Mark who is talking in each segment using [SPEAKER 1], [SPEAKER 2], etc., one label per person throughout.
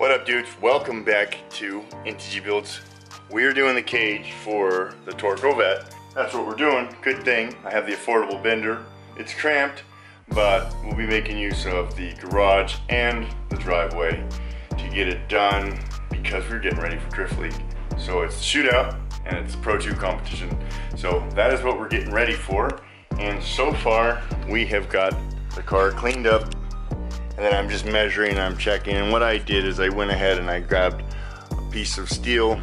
[SPEAKER 1] What up, dudes? Welcome back to NTG Builds. We're doing the cage for the Toro Corvette. That's what we're doing. Good thing I have the affordable bender. It's cramped, but we'll be making use of the garage and the driveway to get it done because we're getting ready for Drift League. So it's the shootout and it's the Pro 2 competition. So that is what we're getting ready for. And so far we have got the car cleaned up, and then I'm just measuring, I'm checking. And what I did is I went ahead and I grabbed a piece of steel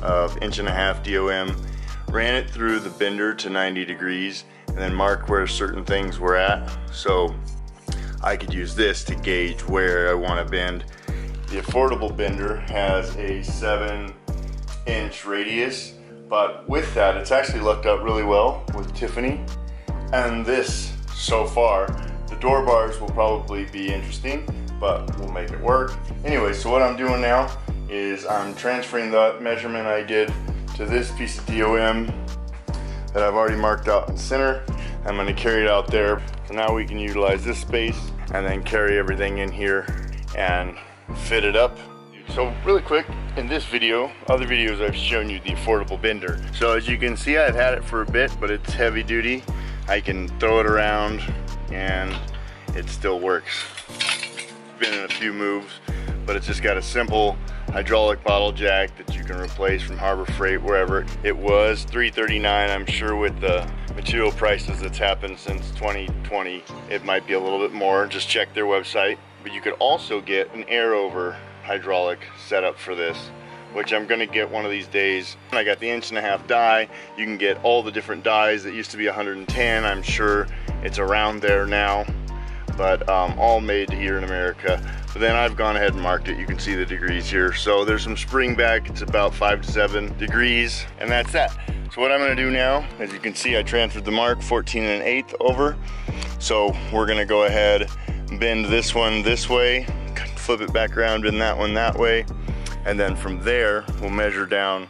[SPEAKER 1] of 1.5 DOM, ran it through the bender to 90 degrees, and then marked where certain things were at, so I could use this to gauge where I want to bend. The affordable bender has a 7-inch radius, but with that it's actually lucked out really well with Tiffany. And this, so far, the door bars will probably be interesting, but we'll make it work. Anyway, so what I'm doing now is I'm transferring that measurement I did to this piece of DOM that I've already marked out in the center. I'm going to carry it out there. So now we can utilize this space and then carry everything in here and fit it up. So really quick, in this video, other videos I've shown you the affordable bender. So as you can see, I've had it for a bit, but it's heavy duty. I can throw it around and it still works. Been in a few moves, but it's just got a simple hydraulic bottle jack that you can replace from Harbor Freight, wherever. It was $339. I'm sure with the material prices that's happened since 2020, it might be a little bit more. Just check their website. But you could also get an air over hydraulic setup for this, which I'm gonna get one of these days. I got the 1.5-inch die. You can get all the different dies that used to be 110. I'm sure it's around there now, but all made here in America. But then I've gone ahead and marked it. You can see the degrees here. So there's some spring back. It's about 5 to 7 degrees, and that's that. So what I'm gonna do now, as you can see, I transferred the mark 14 1/8 over. So we're gonna go ahead and bend this one this way, flip it back around, bend that one that way, and then from there we'll measure down.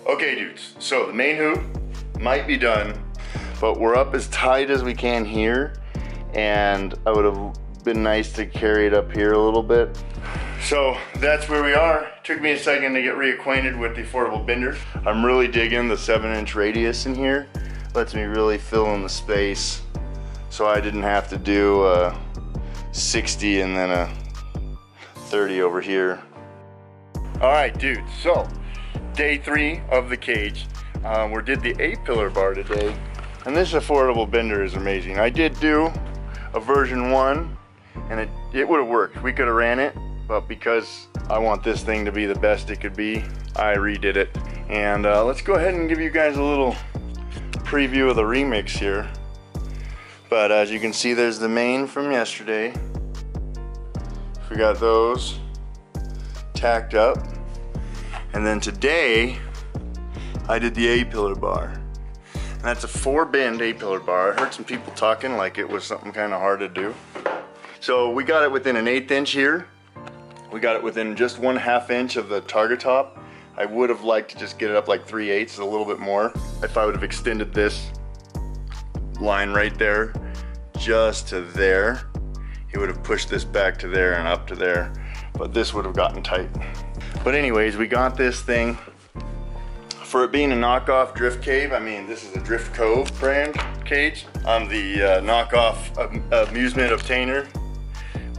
[SPEAKER 1] Okay, dudes, so the main hoop might be done, but we're up as tight as we can here, and I would have been nice to carry it up here a little bit. So that's where we are. Took me a second to get reacquainted with the affordable bender. I'm really digging the 7-inch radius in here. Lets me really fill in the space, so I didn't have to do a 60 and then a 30 over here. All right, dudes, so day 3 of the cage. We did the 8-pillar bar today, and this affordable bender is amazing. I did do a version 1, and it would have worked. We could have ran it, but because I want this thing to be the best it could be, I redid it. And let's go ahead and give you guys a little preview of the remix here. But as you can see, there's the main from yesterday. We got those tacked up. And then today, I did the 8-pillar bar. And that's a 4-bend 8-pillar bar. I heard some people talking like it was something kind of hard to do. So we got it within an 1/8 inch here. We got it within just 1/2 inch of the target top. I would have liked to just get it up like 3/8, a little bit more. If I would have extended this line right there, just to there, he would have pushed this back to there and up to there. But this would have gotten tight. But anyways, we got this thing. For it being a knockoff Drift Cave, I mean, this is a Drift Cove brand cage. I'm the knockoff amusement obtainer.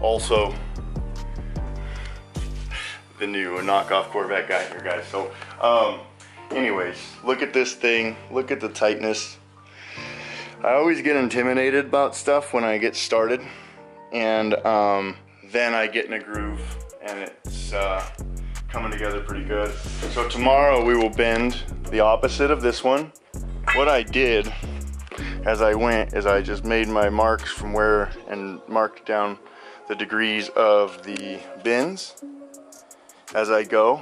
[SPEAKER 1] Also, the new knockoff Corvette guy here, guys. So, anyways, look at this thing. Look at the tightness. I always get intimidated about stuff when I get started. And then I get in a groove, and it's coming together pretty good. So tomorrow we will bend the opposite of this one. What I did as I went is I just made my marks from where and marked down the degrees of the bends as I go.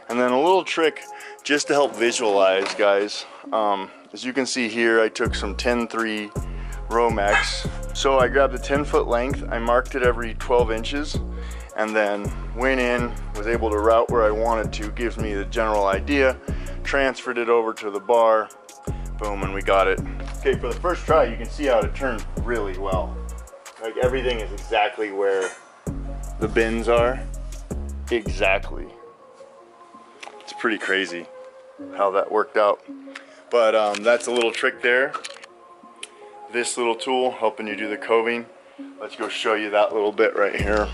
[SPEAKER 1] And then a little trick just to help visualize, guys. As you can see here, I took some 10-3 Romex. So I grabbed a 10-foot length, I marked it every 12 inches, and then went in, was able to route where I wanted to, gives me the general idea, transferred it over to the bar, boom, and we got it. Okay, for the first try, you can see how it turned really well. Like everything is exactly where the bins are. Exactly. It's pretty crazy how that worked out. But that's a little trick there. This little tool helping you do the coving. Let's go show you that little bit right here.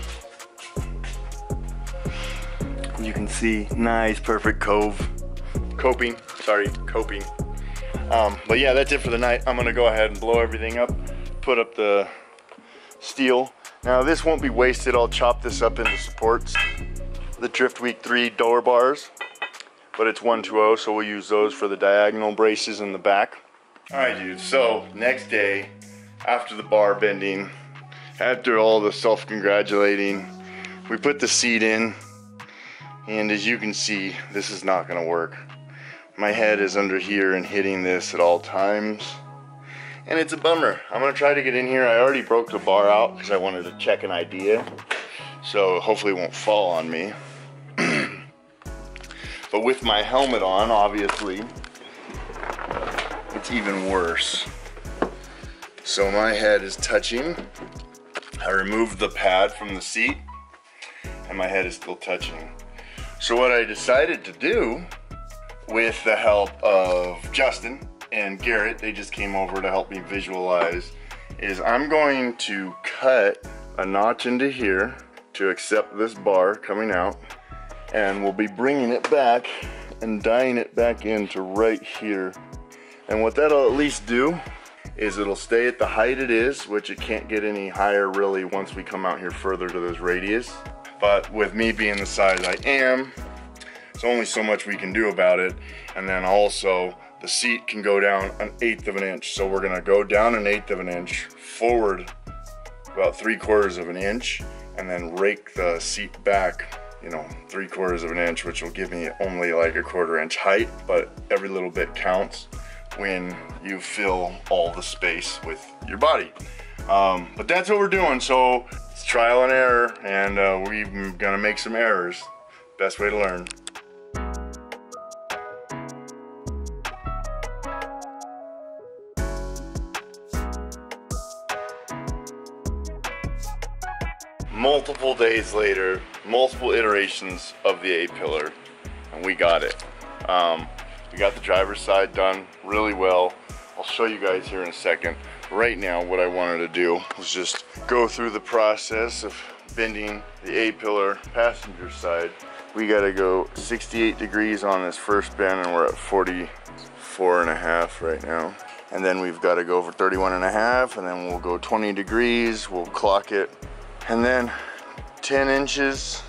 [SPEAKER 1] You can see nice, perfect coping. But yeah, that's it for the night. I'm gonna go ahead and blow everything up, put up the steel. Now this won't be wasted. I'll chop this up into supports. The Drift Week 3 door bars, but it's 120, so we'll use those for the diagonal braces in the back. All right, dude, so next day, after the bar bending, after all the self-congratulating, we put the seat in, and as you can see, this is not gonna work. My head is under here and hitting this at all times, and it's a bummer. I'm gonna try to get in here. I already broke the bar out because I wanted to check an idea, so hopefully it won't fall on me. But with my helmet on, obviously, it's even worse. So my head is touching. I removed the pad from the seat and my head is still touching. So what I decided to do, with the help of Justin and Garrett, they just came over to help me visualize, is I'm going to cut a notch into here to accept this bar coming out, and we'll be bringing it back and dyeing it back into right here. And what that'll at least do is it'll stay at the height it is, which it can't get any higher really once we come out here further to this radius. But with me being the size I am, there's only so much we can do about it. And then also the seat can go down 1/8 of an inch. So we're gonna go down 1/8 of an inch, forward about 3/4 of an inch, and then rake the seat back, you know, 3/4 of an inch, which will give me only like a 1/4 inch height, but every little bit counts when you fill all the space with your body. But that's what we're doing. So it's trial and error, and we're gonna make some errors. Best way to learn. Multiple days later, multiple iterations of the A-pillar, and we got it. We got the driver's side done really well. I'll show you guys here in a second. Right now, what I wanted to do was just go through the process of bending the A-pillar passenger side. We gotta go 68 degrees on this first bend, and we're at 44.5 right now. And then we've got to go over 31.5, and then we'll go 20 degrees, we'll clock it, and then 10 inches,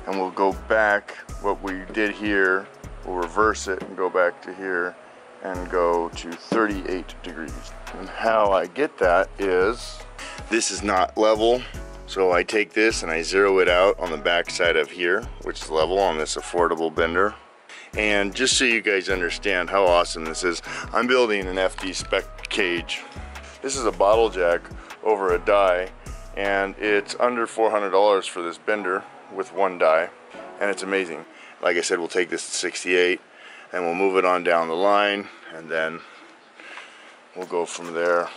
[SPEAKER 1] and we'll go back what we did here. We'll reverse it and go back to here and go to 38 degrees. And how I get that is, this is not level, so I take this and I zero it out on the back side of here, which is level on this affordable bender. And just so you guys understand how awesome this is, I'm building an FD spec cage. This is a bottle jack over a die, and it's under $400 for this bender with one die, and it's amazing. Like I said, we'll take this to 68 and we'll move it on down the line, and then we'll go from there.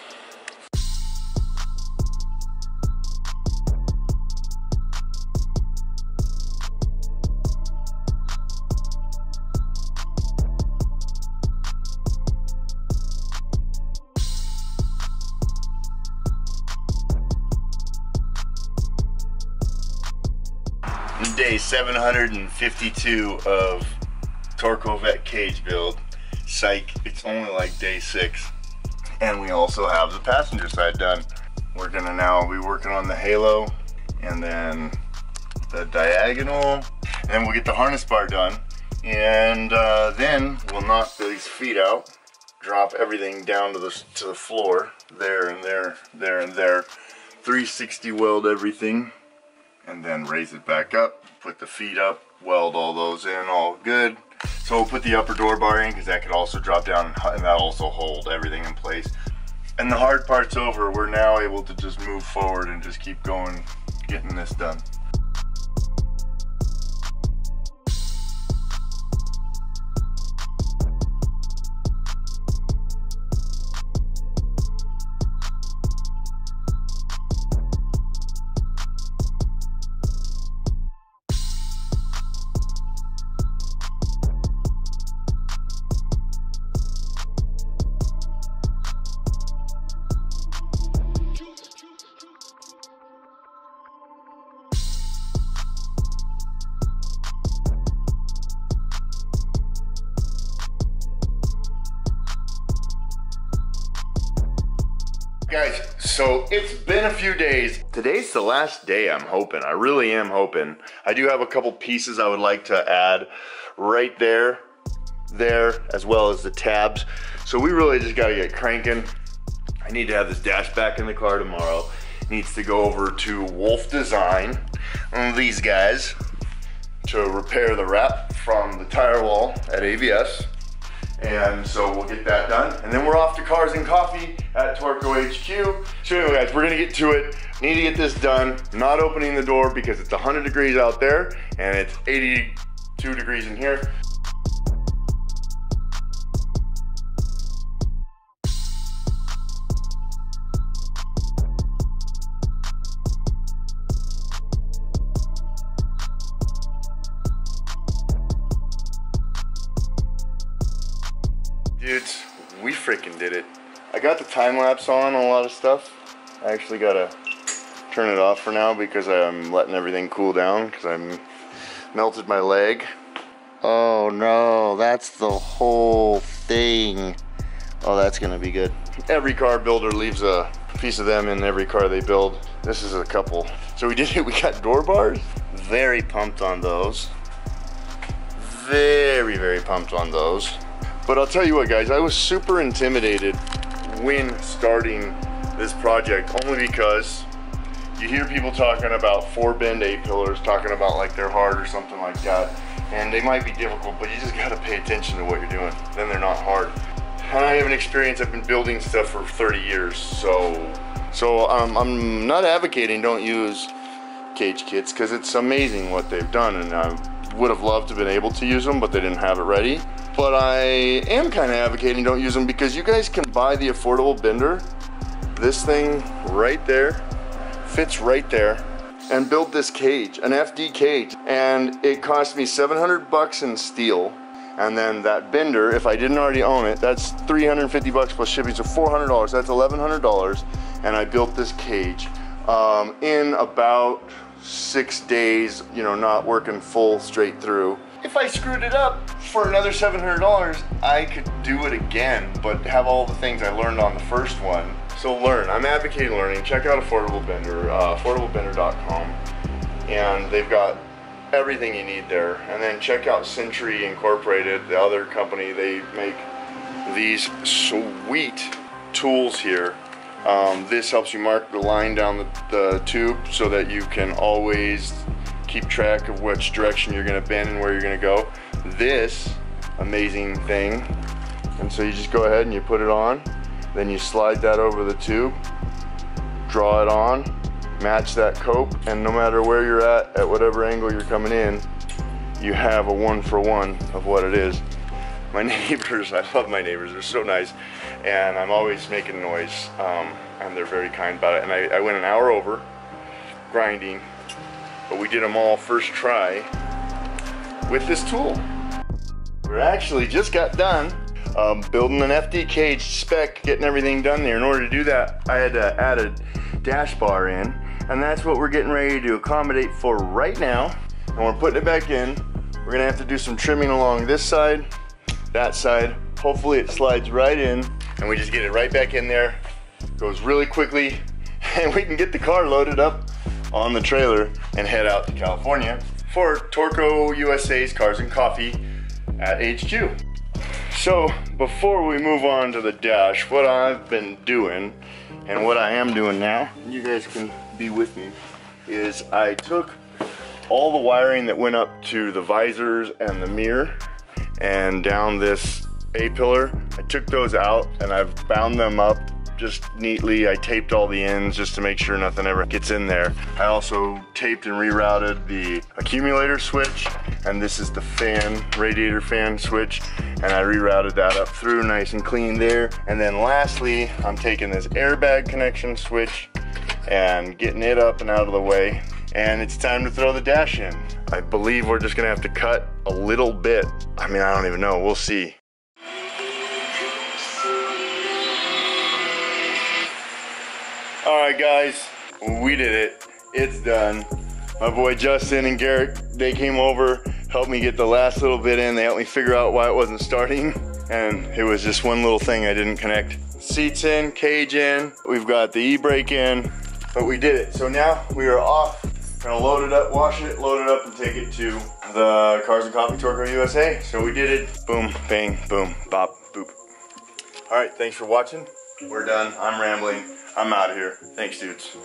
[SPEAKER 1] Day 752 of Torco Vet cage build. Psych, it's only like day 6. And we also have the passenger side done. We're gonna now be working on the halo, and then the diagonal, and then we'll get the harness bar done. And then we'll knock these feet out, drop everything down to the floor, there and there, there and there. 360 weld everything, and then raise it back up, put the feet up, weld all those in, all good. So So we'll put the upper door bar in because that could also drop down and that'll also hold everything in place. And the hard part's over. We're now able to just move forward and just keep going, getting this done. Guys, so it's been a few days. Today's the last day, I'm hoping. I really am hoping. I do have a couple pieces I would like to add right there, as well as the tabs. So we really just gotta get cranking. I need to have this dash back in the car tomorrow. Needs to go over to Wolf Design, these guys, to repair the wrap from the tire wall at AVS. And so we'll get that done. And then we're off to Cars and Coffee at Torco HQ. So anyway guys, we're gonna get to it. Need to get this done. Not opening the door because it's 100 degrees out there and it's 82 degrees in here. Dudes, we freaking did it. I got the time lapse on a lot of stuff. I actually gotta turn it off for now because I'm letting everything cool down because I melted my leg. Oh no, that's the whole thing. Oh, that's gonna be good. Every car builder leaves a piece of them in every car they build. This is a couple. So we did it, we got door bars. Very pumped on those. Very, very pumped on those. But I'll tell you what guys, I was super intimidated when starting this project only because you hear people talking about 4-bend A-pillars, talking about like they're hard or something like that. And they might be difficult, but you just gotta pay attention to what you're doing. Then they're not hard. And I have an experience, I've been building stuff for 30 years. So I'm not advocating don't use cage kits because it's amazing what they've done. And I would have loved to have been able to use them, but they didn't have it ready. But I am kind of advocating don't use them because you guys can buy the affordable bender. This thing right there fits right there and build this cage, an FD cage. And it cost me 700 bucks in steel. And then that bender, if I didn't already own it, that's 350 bucks plus shipping, so $400, that's $1,100. And I built this cage in about 6 days, you know, not working full straight through. If I screwed it up for another $700, I could do it again, but have all the things I learned on the first one. So learn, I'm advocating learning. Check out Affordable Bender, affordablebender.com, and they've got everything you need there. And then check out Century Incorporated, the other company. They make these sweet tools here. This helps you mark the line down the tube so that you can always keep track of which direction you're gonna bend and where you're gonna go. This amazing thing, and so you just go ahead and you put it on, then you slide that over the tube, draw it on, match that cope, and no matter where you're at whatever angle you're coming in, you have a 1-for-1 of what it is. My neighbors, I love my neighbors, they're so nice, and I'm always making noise, and they're very kind about it. And I went an hour over grinding, but we did them all first try with this tool. We actually just got done building an FD cage spec, getting everything done there. In order to do that, I had to add a dash bar in, and that's what we're getting ready to accommodate for right now. And we're putting it back in. We're gonna have to do some trimming along this side, that side. Hopefully it slides right in, and we just get it right back in there. Goes really quickly, and we can get the car loaded up on the trailer and head out to California for Torco USA's Cars and Coffee at HQ. So before we move on to the dash, what I've been doing and what I am doing now, you guys can be with me, is I took all the wiring that went up to the visors and the mirror, and down this A-pillar. I took those out and I've bound them up just neatly. I taped all the ends just to make sure nothing ever gets in there. I also taped and rerouted the accumulator switch, and this is the fan, radiator fan switch, and I rerouted that up through nice and clean there. And then lastly, I'm taking this airbag connection switch and getting it up and out of the way. And it's time to throw the dash in. I believe we're just gonna have to cut a little bit. I mean, I don't even know, we'll see. All right, guys, we did it. It's done. My boy Justin and Garrett, they came over, helped me get the last little bit in. They helped me figure out why it wasn't starting, and it was just one little thing I didn't connect. Seats in, cage in, we've got the e-brake in, but we did it. So now we are off. Gonna load it up, wash it, load it up, and take it to the Cars and Coffee Torco USA. So we did it. Boom, bang, boom, bop, boop. All right, thanks for watching. We're done. I'm rambling. I'm out of here. Thanks, dudes.